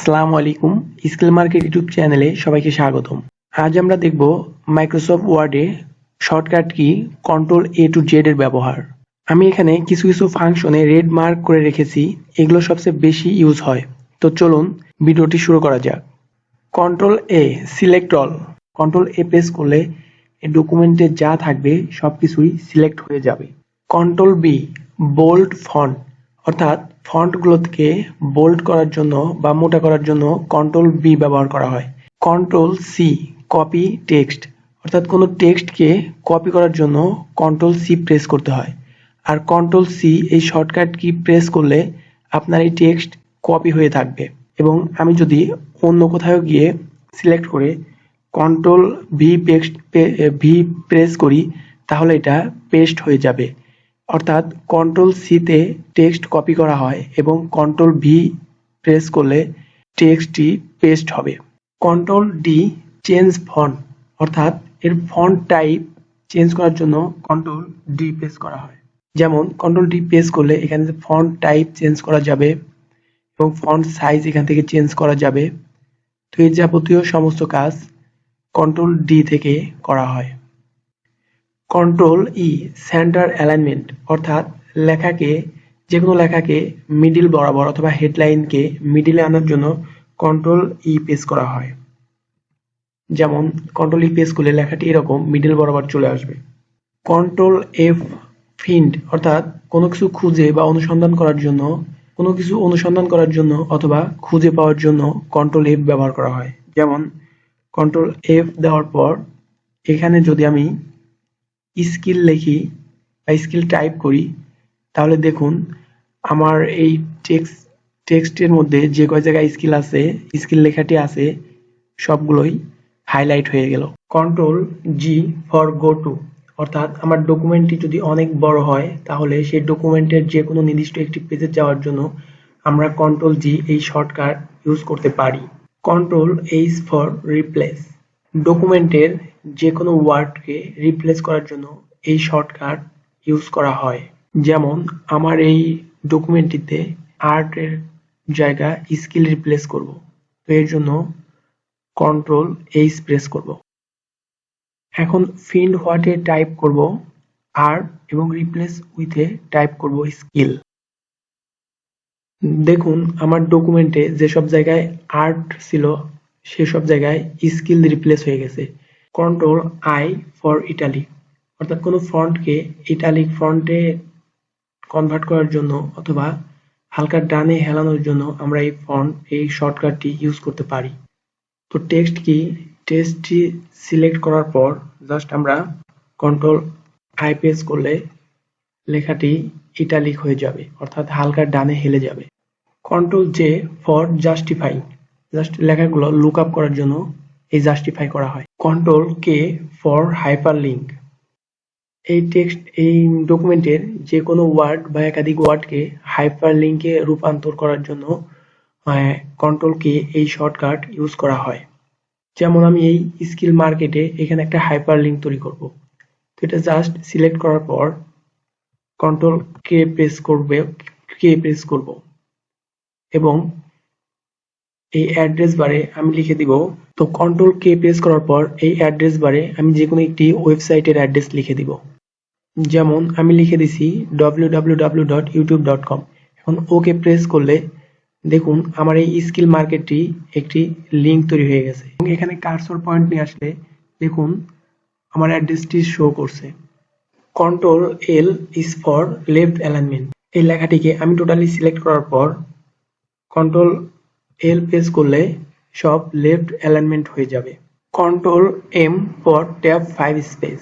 আসসালামু আলাইকুম, skill market YouTube চ্যানেলে সবাইকে স্বাগতম। আজ আমরা দেখব মাইক্রোসফট ওয়ার্ডে shortcut key control A to Z এর ব্যবহার। আমি এখানে কিছু ফাংশনে রেড মার্ক করে রেখেছি, এগুলো সবচেয়ে বেশি ইউজ হয়। তো চলুন ভিডিওটি শুরু করা যাক। Control A select all. Control A press করলে এই ডকুমেন্টে যা থাকবে সবকিছুই সিলেক্ট হয়ে যাবে। কন্ট্রোল বি বোল্ড ফন্ট, অর্থাৎ ফন্টগুলোকে বোল্ড করার জন্য বা মোটা করার জন্য কন্ট্রোল বি ব্যবহার করা হয়। কন্ট্রোল সি কপি টেক্সট, অর্থাৎ কোনো টেক্সটকে কপি করার জন্য কন্ট্রোল সি প্রেস করতে হয়। আর কন্ট্রোল সি এই শর্টকাট কি প্রেস করলে আপনার এই টেক্সট কপি হয়ে থাকবে। এবং আমি যদি অন্য কোথাও গিয়ে সিলেক্ট করে কন্ট্রোল ভি প্রেস করি তাহলে এটা পেস্ট হয়ে যাবে। অর্থাৎ কন্ট্রোল সিতে টেক্সট কপি করা হয় এবং কন্ট্রোল ভি প্রেস করলে টেক্সটটি পেস্ট হবে। কন্ট্রোল ডি চেঞ্জ ফন্ট, অর্থাৎ এর ফন্ট টাইপ চেঞ্জ করার জন্য কন্ট্রোল ডি প্রেস করা হয়। যেমন কন্ট্রোল ডি প্রেস করলে এখানে ফন্ট টাইপ চেঞ্জ করা যাবে এবং ফন্ট সাইজ এখান থেকে চেঞ্জ করা যাবে। তো এর যাবতীয় সমস্ত কাজ কন্ট্রোল ডি থেকে করা হয়। কন্ট্রোল ই সেন্টার অ্যালাইনমেন্ট, অর্থাৎ যেকোনো লেখাকে মিডিল বরাবর অথবা হেডলাইনকে মিডিলে আনার জন্য কন্ট্রোল ই প্রেস করা হয়। যেমন কন্ট্রোল ই প্রেস করলে লেখাটি এরকম মিডিল বরাবর চলে আসবে। কন্ট্রোল এফ ফিন্ড, অর্থাৎ কোনো কিছু খুঁজে বা অনুসন্ধান করার জন্য অথবা খুঁজে পাওয়ার জন্য কন্ট্রোল এফ ব্যবহার করা হয়। যেমন কন্ট্রোল এফ দেওয়ার পর এখানে যদি আমি স্কিল লিখি বা স্কিল টাইপ করি তাহলে দেখুন আমার এই টেক্সটের মধ্যে যে কয় জায়গায় স্কিল লেখাটি আছে সবগুলোই হাইলাইট হয়ে গেল। Control G for go to, অর্থাৎ আমার ডকুমেন্টটি যদি অনেক বড় হয় তাহলে সেই ডকুমেন্টের যে কোনো নির্দিষ্ট একটি পেজে যাওয়ার জন্য আমরা কন্ট্রোল জি এই শর্টকাট ইউজ করতে পারি। কন্ট্রোল এইচ ফর রিপ্লেস, ডকুমেন্টের যে কোনো ওয়ার্ডকে রিপ্লেস করার জন্য এই শর্টকাট ইউজ করা হয়। যেমন আমার এই ডকুমেন্টটিতে আর্টের জায়গা স্কিল রিপ্লেস করব, তো এর জন্য কন্ট্রোল এইচ প্রেস করব। এখন ফিল্ড হোয়াটে টাইপ করব আর্ট এবং রিপ্লেস উইথে টাইপ করব স্কিল। দেখুন আমার ডকুমেন্টে যেসব জায়গায় আর্ট ছিল সেসব জায়গায় স্কিল রিপ্লেস হয়ে গেছে। কন্ট্রোল আই ফর ইটালিক, অর্থাৎ কোনো ফন্টকে ইটালিক ফন্টে কনভার্ট করার জন্য অথবা হালকা ডানে হেলানোর জন্য আমরা এই শর্টকাটটি ইউজ করতে পারি। তো টেক্সটটি সিলেক্ট করার পর জাস্ট আমরা কন্ট্রোল আই প্রেস করলে লেখাটি ইটালিক হয়ে যাবে, অর্থাৎ হালকা ডানে হেলে যাবে। Control J for justify, just লেখাগুলো লুক আপ করার জন্য এই জাস্টিফাই করা হয়। কন্ট্রোল কে ফর হাইপারলিংক, এই ডকুমেন্টের যে কোনো ওয়ার্ড বা একাধিক ওয়ার্ডকে হাইপারলিংকে রূপান্তর করার জন্য কন্ট্রোল কে এই শর্টকাট ইউজ করা হয়। যেমন আমি এই স্কিল মার্কেটে এখানে একটা হাইপারলিংক তৈরি করব, তো এটা জাস্ট সিলেক্ট করার পর কন্ট্রোল কে প্রেস করব এবং এই অ্যাড্রেস বারে আমি লিখে দিব। তো কন্ট্রোল কে প্রেস করার পর এই অ্যাড্রেস বারে আমি যে কোনো একটি ওয়েবসাইটের অ্যাড্রেস লিখে দিব। যেমন আমি লিখে দিছি www.youtube.com। এখন ওকে প্রেস করলে দেখুন আমার এই স্কিল মার্কেটটি একটি লিংক তৈরি হয়ে গেছে এবং এখানে কার্সর পয়েন্ট নিয়ে আসলে দেখুন আমার অ্যাড্রেসটি শো করছে। Control L is for left alignment, এই লেখাটিকে আমি টোটালি সিলেক্ট করার পর কন্ট্রোল এল প্রেস করলে সব লেফট অ্যালাইনমেন্ট হয়ে যাবে। Control M for tab 5 space,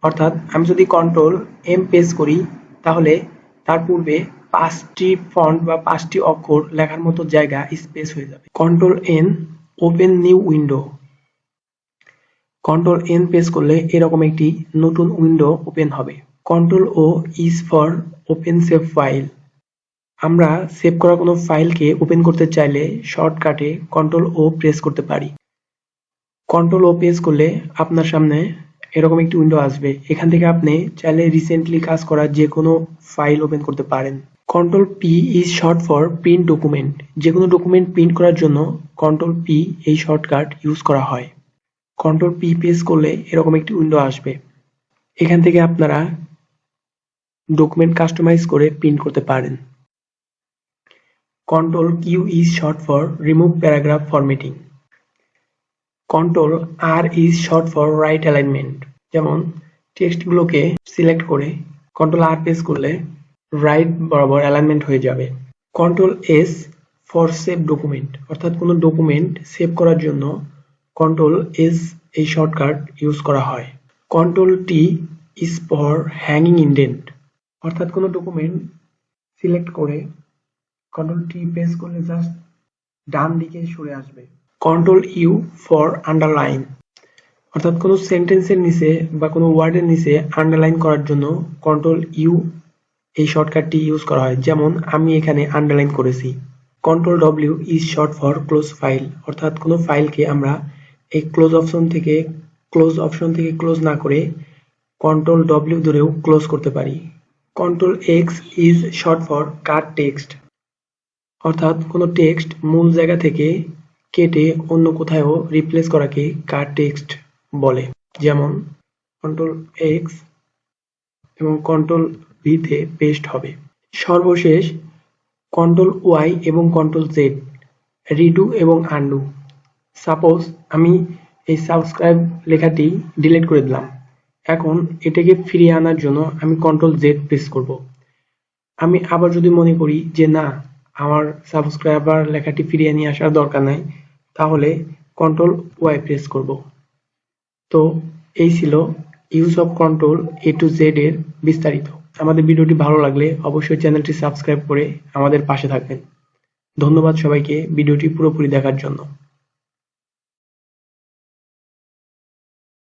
অর্থাৎ আমি যদি কন্ট্রোল এম প্রেস করি তাহলে তার পূর্বে 5টি ফন্ট বা 5টি অক্ষর লেখার মতো জায়গা স্পেস হয়ে যাবে। Control N open new window, control N press করলে এরকম একটি নতুন উইন্ডো ওপেন হবে। Control O is for open save file, আমরা সেভ করা কোনো ফাইলকে ওপেন করতে চাইলে শর্টকাটে কন্ট্রোল ও প্রেস করতে পারি। কন্ট্রোল ও প্রেস করলে আপনার সামনে এরকম একটি উইন্ডো আসবে, এখান থেকে আপনি চাইলে রিসেন্টলি কাজ করা যে কোনো ফাইল ওপেন করতে পারেন। Ctrl P is short for print document. যে কোনো ডকুমেন্ট প্রিন্ট করার জন্য Ctrl P এই শর্টকাট ইউজ করা হয়। Ctrl P প্রেস করলে এরকম একটি উইন্ডো আসবে। এখান থেকে আপনারা ডকুমেন্ট কাস্টমাইজ করে প্রিন্ট করতে পারেন। Ctrl Q is short for remove paragraph formatting. Ctrl R is short for right alignment. যেমন টেক্সটগুলোকে সিলেক্ট করে Ctrl R প্রেস করলে রাইট বরাবর অ্যালাইনমেন্ট হয়ে যাবে। Ctrl S for save document, অর্থাৎ কোনো ডকুমেন্ট সেভ করার জন্য Ctrl S এই শর্টকাট ইউজ করা হয়। Ctrl T is for hanging indent, অর্থাৎ কোনো ডকুমেন্ট সিলেক্ট করে Ctrl T প্রেস করলে জাস্ট ডান দিকে সরে আসবে। Ctrl U for underline, অর্থাৎ কোনো সেন্টেন্সের নিচে বা কোনো ওয়ার্ডের নিচে আন্ডারলাইন করার জন্য Ctrl U এই শর্টকাটটি ইউজ করা হয়। যেমন আমি এখানে আন্ডারলাইন করেছি। Ctrl W is short for close file, অর্থাৎ কোনো ফাইলকে আমরা এই ক্লোজ অপশন থেকে ক্লোজ না করে Ctrl W ধরেও ক্লোজ করতে পারি। Ctrl X is short for cut text, অর্থাৎ কোনো টেক্সট মূল জায়গা থেকে কেটে অন্য কোথাও রিপ্লেস করাকে কাট টেক্সট বলে। যেমন Ctrl X এবং Ctrl V তে পেস্ট হবে। সর্বশেষ Ctrl Y এবং Ctrl Z রিডু এবং আনডু। সাপোজ আমি এই সাবস্ক্রাইব লেখাটি ডিলিট করে দিলাম। এখন এটাকে ফিরিয়ে আনার জন্য আমি Ctrl Z প্রেস করব। আমি আবার যদি মনে করি যে না, আমার সাবস্ক্রাইবার লেখাটি ফিরিয়ে নিয়ে আসার দরকার নাই, তাহলে Ctrl Y প্রেস করব। তো এই ছিল use of Ctrl A to Z এর বিস্তারিত। আমাদের ভিডিওটি ভালো লাগলে অবশ্যই চ্যানেলটি সাবস্ক্রাইব করে আমাদের পাশে থাকবেন। ধন্যবাদ সবাইকে ভিডিওটি পুরোপুরি দেখার জন্য।